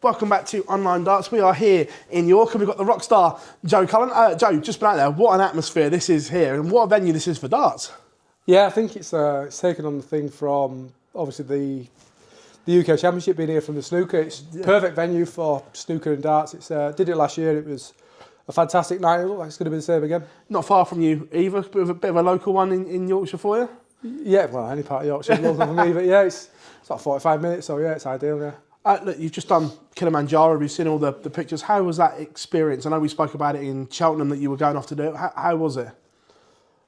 Welcome back to Online Darts. We are here in York and we've got the rock star Joe Cullen. Joe, just been out there. What an atmosphere this is here and what a venue this is for darts. Yeah, I think it's taken on the thing from obviously the UK Championship being here from the snooker. It's perfect venue for snooker and darts. It's did it last year. It was a fantastic night. It looks like it's going to be the same again. Not far from you either. Bit of a local one in Yorkshire for you. Yeah, well, any part of Yorkshire is local for me. But yeah, it's like 45 minutes. So yeah, it's ideal. Yeah. Look, you've just done Kilimanjaro, we've seen all the pictures. How was that experience? I know we spoke about it in Cheltenham that you were going off to do it. How was it?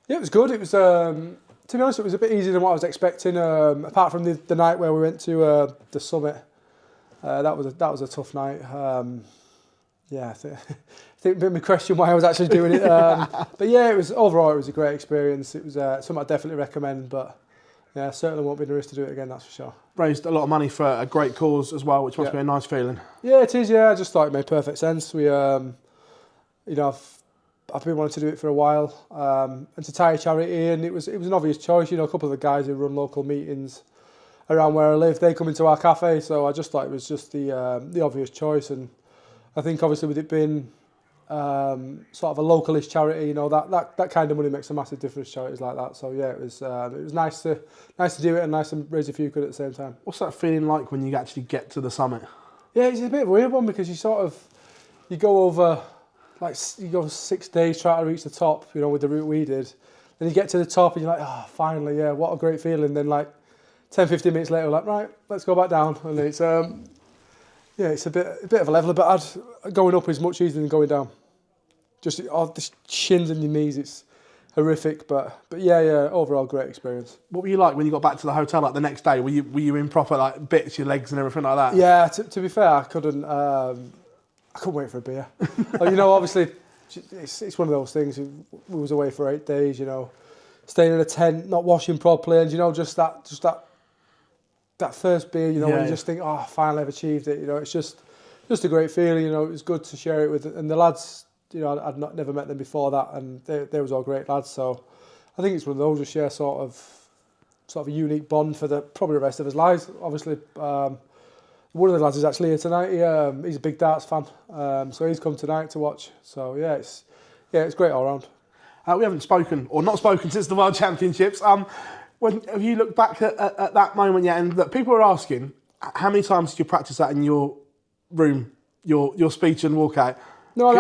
Yeah, it was good. It was, to be honest, it was a bit easier than what I was expecting. Apart from the night where we went to the summit, that was a tough night. Yeah, I think it made me question why I was actually doing it. But yeah, overall it was a great experience. It was something I definitely recommend, but yeah, certainly won't be nervous to do it again, that's for sure. Raised a lot of money for a great cause as well, which must be a nice feeling. Yeah, it is. Yeah, I just thought it made perfect sense. We, you know, I've been wanting to do it for a while, and to tie a charity, and it was an obvious choice. You know, a couple of the guys who run local meetings around where I live, they come into our cafe, so I just thought it was just the obvious choice. And I think obviously with it being sort of a localish charity, you know, that kind of money makes a massive difference to charities like that. So yeah, it was nice to do it and nice to raise a few quid at the same time. What's that feeling like when you actually get to the summit? Yeah, it's a bit of a weird one because you go over, like, you go 6 days trying to reach the top, you know, with the route we did. Then you get to the top and you're like, oh, finally, yeah, what a great feeling. Then like 10, 15 minutes later, we're like, right, let's go back down. And it's yeah, it's a bit of a leveler, but going up is much easier than going down. Just the shins and your knees, it's horrific, but yeah, overall great experience. What were you like when you got back to the hotel like the next day? Were you in proper like bits, your legs and everything like that? Yeah, to be fair, I couldn't wait for a beer. You know, obviously, it's one of those things. We was away for 8 days, you know, staying in a tent, not washing properly, and you know, just that first beer, you know, when you just think, oh, finally I've achieved it. You know, it's just a great feeling. You know, it was good to share it with, and the lads. You know, I'd never met them before that, and they was all great lads. So I think it's one of those we share sort of a unique bond for probably the rest of his lives. Obviously, one of the lads is actually here tonight. He's a big darts fan, so he's come tonight to watch. So yeah, it's great all round. We haven't spoken or not spoken since the World Championships. When have you looked back at that moment yet? And look, people are asking, how many times did you practice that in your room, your speech and walkout? No, if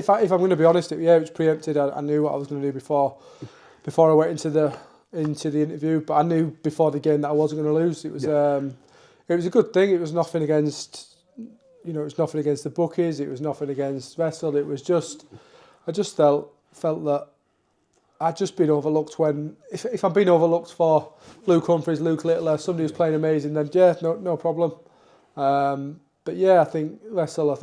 I'm going to be honest, it was preempted. I knew what I was going to do before I went into the interview, but I knew before the game that I wasn't going to lose. It was a good thing. It was nothing against, you know, it was nothing against the bookies. It was nothing against Wessel. It was just, I just felt that I'd just been overlooked when, if I'm being overlooked for Luke Humphries, Luke Littler, somebody who's playing amazing, then yeah, no problem. But yeah, I think Wessel,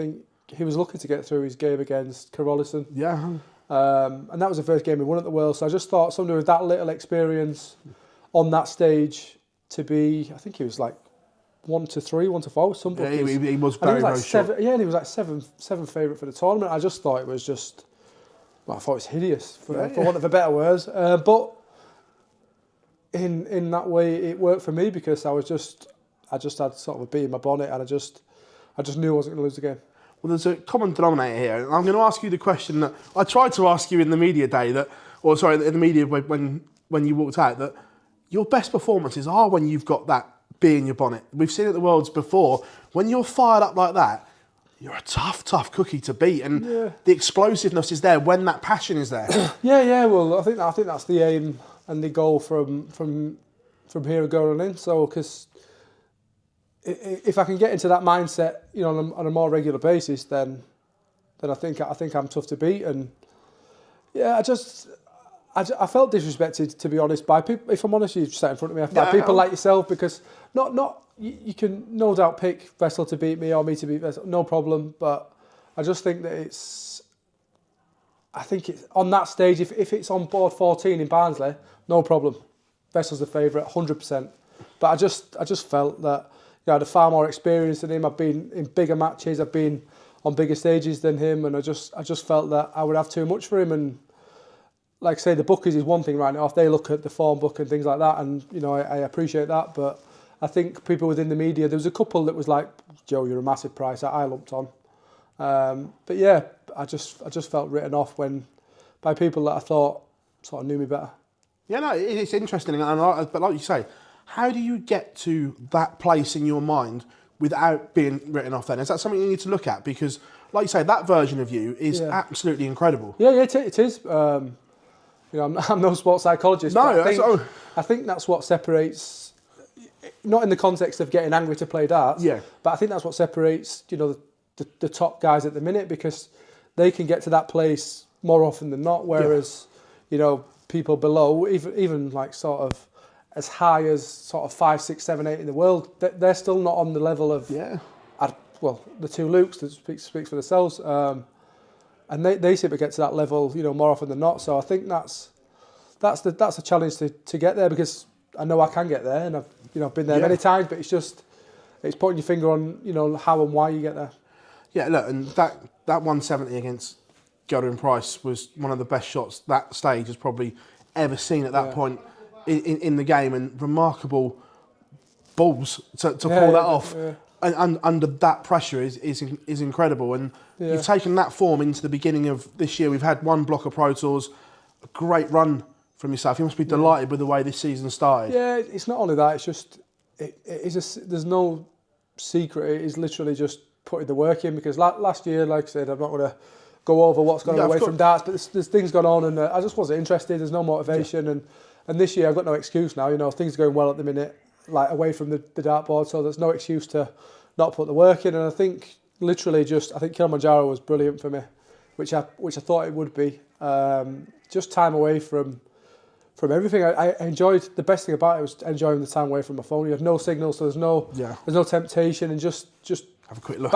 he was lucky to get through his game against Cullen. Yeah. And that was the first game he won at the World. So I just thought somebody with that little experience on that stage to be, I think he was like 1-3, 1-4, some bookies. Yeah, he was very short. Yeah, and he was like seven favourite for the tournament. I just thought it was I thought it was hideous, for want of a better words. But in that way, it worked for me because I just had sort of a bee in my bonnet, and I just knew I wasn't going to lose the game. Well, there's a common denominator here, and I'm going to ask you the question that I tried to ask you in the media day, in the media when you walked out, that your best performances are when you've got that bee in your bonnet. We've seen it at the Worlds before. When you're fired up like that, you're a tough cookie to beat, and the explosiveness is there when that passion is there. Yeah. Well, I think that's the aim and the goal from here going in. So, because if I can get into that mindset, you know, on a more regular basis, then I think I'm tough to beat. And yeah, I felt disrespected, to be honest, by people. If I'm honest, you sat in front of me, by people like yourself, because you can no doubt pick Wessel to beat me or me to beat Wessel, no problem. But I just think that it's on that stage. If it's on board 14 in Barnsley, no problem. Wessel's the favourite, 100%. But I just felt that. I had far more experience than him. I've been in bigger matches. I've been on bigger stages than him, and I just felt that I would have too much for him. And like I say, the bookies is one thing right now. If they look at the form book and things like that, and you know, I appreciate that. But I think people within the media, there was a couple that was like, Joe, you're a massive price that I lumped on. But yeah, I just felt written off by people that I thought sort of knew me better. Yeah, no, it's interesting, but like you say, how do you get to that place in your mind without being written off then? Is that something you need to look at? Because, like you say, that version of you is absolutely incredible. Yeah, it is. You know, I'm no sports psychologist. No, but I think that's what separates, not in the context of getting angry to play darts, but I think that's what separates, you know, the top guys at the minute, because they can get to that place more often than not, whereas, you know, people below, even like sort of as high as sort of 5, 6, 7, 8 in the world, they're still not on the level of, well, the two Lukes that speaks for themselves. And they seem to get to that level, you know, more often than not. So I think that's a challenge to get there, because I know I can get there, and I've been there many times. But it's putting your finger on, you know, how and why you get there. Yeah, look, and that 170 against Gilder Price was one of the best shots that stage has probably ever seen at that point in the game, and remarkable balls to pull that off. Yeah. And under that pressure is incredible, and you've taken that form into the beginning of this year. We've had one block of Pro Tours, a great run from yourself. You must be delighted with the way this season started. Yeah, it's not only that. It's just there's no secret. It is literally just putting the work in, because last year, like I said, I'm not going to go over what's gone away from darts, but there's things gone on, and I just wasn't interested. There's no motivation, and this year I've got no excuse now. You know, things are going well at the minute, like away from the dartboard, so there's no excuse to not put the work in. And I think literally I think Kilimanjaro was brilliant for me, which I thought it would be. Just time away from everything. I enjoyed, the best thing about it was enjoying the time away from my phone. You have no signal, so there's no temptation, and just have a quick look.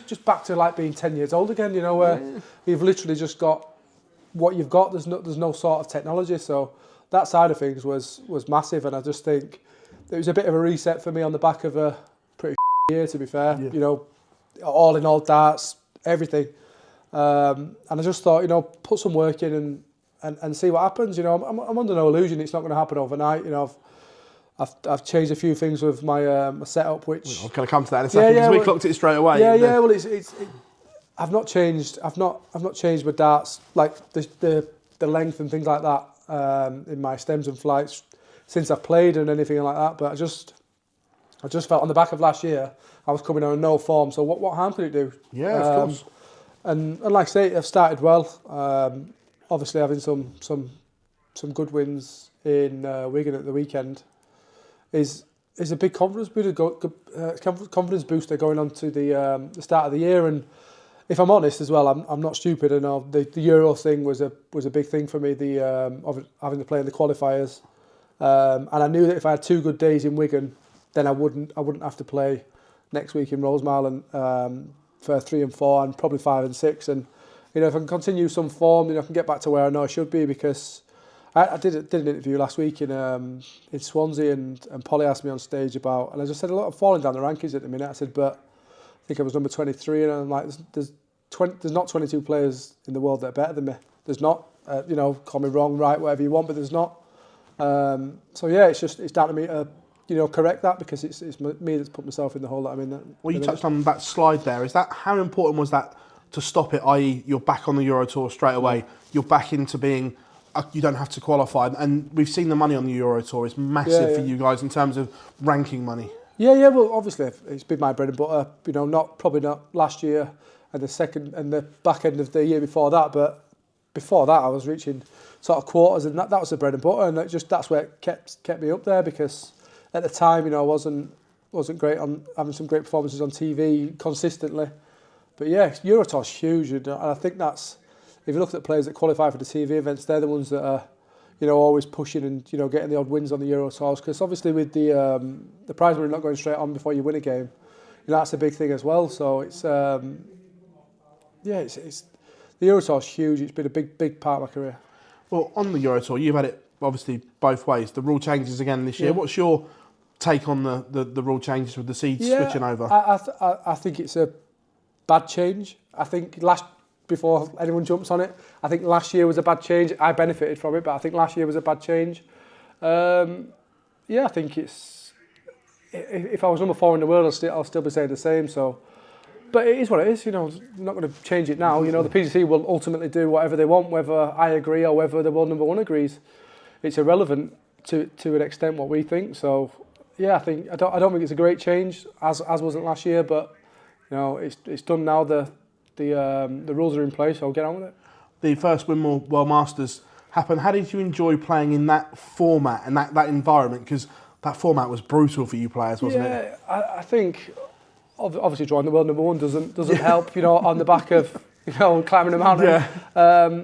Just back to like being 10 years old again. You know, where you've literally just got what you've got. There's no sort of technology, so that side of things was massive, and I just think it was a bit of a reset for me on the back of a pretty year, to be fair. You know, all in all, darts, everything, and I just thought, you know, put some work in and see what happens. You know, I'm under no illusion it's not going to happen overnight. You know, I've changed a few things with my setup, which I'm going to come to that in a second, because we clocked it straight away. Well, I've not changed my darts, like the length and things like that, in my stems and flights since I've played and anything like that. But I just felt on the back of last year I was coming on no form. So what harm could it do? Yeah, of course. And like I say, I've started well. Obviously having some good wins in Wigan at the weekend is a big confidence booster going on to the start of the year. And if I'm honest as well, I'm not stupid. And the Euro thing was a big thing for me. Of having to play in the qualifiers, and I knew that if I had 2 good days in Wigan, then I wouldn't have to play next week in Rosemount for 3 and 4 and probably 5 and 6. And you know, if I can continue some form, then I can get back to where I know I should be, because I did an interview last week in Swansea, and Polly asked me on stage about, and I just said, a lot of falling down the rankings at the minute. I said, but I think I was number 23, and I'm like, there's not 22 players in the world that are better than me. There's not. You know, call me wrong, right, whatever you want, but there's not. So yeah, it's down to me to, you know, correct that, because it's me that's put myself in the hole that I'm in. Well, you touched on that slide there. Is that, how important was that to stop it? I.e., you're back on the Euro Tour straight away. You're back into being. You don't have to qualify, and we've seen the money on the Euro Tour is massive for you guys in terms of ranking money. Yeah. Well, obviously it's been my bread and butter. You know, probably not last year and the back end of the year before that, but before that I was reaching sort of quarters, and that was the bread and butter, and that's where it kept me up there, because at the time, you know, I wasn't great on having some great performances on TV consistently. But yeah, Euro Tour's huge, and I think that's, if you look at the players that qualify for the TV events, they're the ones that are, you know, always pushing and, you know, getting the odd wins on the Euro Tours, because obviously with the prize money not going straight on before you win a game, you know, that's a big thing as well. So it's it's the Euro Tour's huge. It's been a big part of my career. Well, on the Euro Tour, you've had it obviously both ways. The rule changes again this year. What's your take on the rule changes with the seeds switching over? I think it's a bad change. I think before anyone jumps on it. I think last year was a bad change. I benefited from it, but I think last year was a bad change. I think it's... If I was number 4 in the world, I'll still be saying the same. So, but it is what it is. You know, I'm not going to change it now. You know, the PDC will ultimately do whatever they want, whether I agree or whether the world number 1 agrees. It's irrelevant to an extent what we think. So, yeah, I don't think it's a great change as wasn't last year, but you know, it's done now. The rules are in place, so I'll get on with it. The first Winmore World Masters happened. How did you enjoy playing in that format and that environment? Because that format was brutal for you players, wasn't it? Yeah, I think obviously drawing the world number 1 doesn't help. You know, on the back of climbing a mountain. Yeah.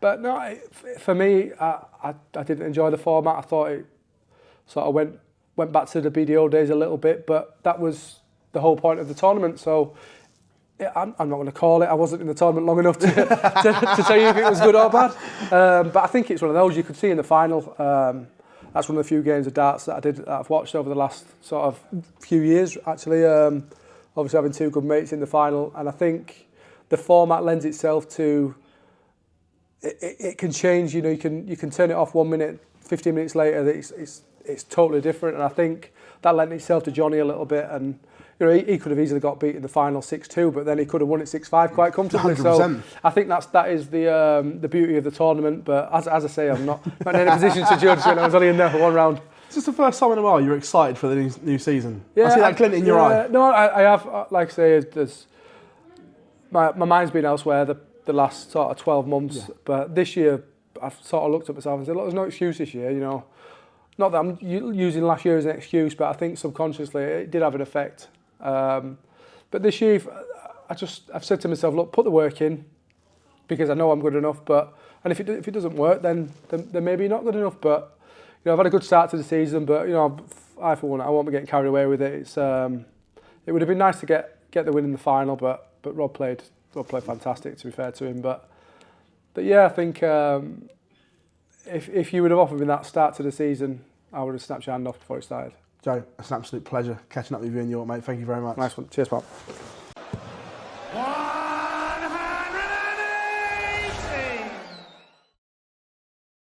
But no, for me, I didn't enjoy the format. I thought it sort of went back to the BDO days a little bit, but that was the whole point of the tournament. So I'm not going to call it. I wasn't in the tournament long enough to tell you if it was good or bad. But I think it's one of those you could see in the final. That's one of the few games of darts that I've watched over the last sort of few years. Actually, obviously having 2 good mates in the final, and I think the format lends itself to. It can change. You know, you can turn it off 1 minute, 15 minutes later. It's totally different, and I think that lent itself to Johnny a little bit. And you know, he could have easily got beat in the final 6-2, but then he could have won it 6-5 quite comfortably. 100%. So I think that is the beauty of the tournament. But as I say, I'm not in any position to judge. You know, I was only in there for 1 round. Is this the first time in a while you're excited for the new season? Yeah, I see that glint in your eye. No, I have. Like I say, my mind's been elsewhere the last sort of 12 months. Yeah. But this year, I've sort of looked at myself and said, look, there's no excuse this year. You know, not that I'm using last year as an excuse, but I think subconsciously it did have an effect. But this year, I've said to myself, look, put the work in, because I know I'm good enough. And if it doesn't work, then maybe not good enough. But you know, I've had a good start to the season. But you know, I for one, I won't be getting carried away with it. It would have been nice to get the win in the final, but Rob played fantastic, to be fair to him. But yeah, I think if you would have offered me that start to the season, I would have snapped your hand off before it started. Joe, it's an absolute pleasure catching up with you in York, mate. Thank you very much. Nice one. Cheers, pal.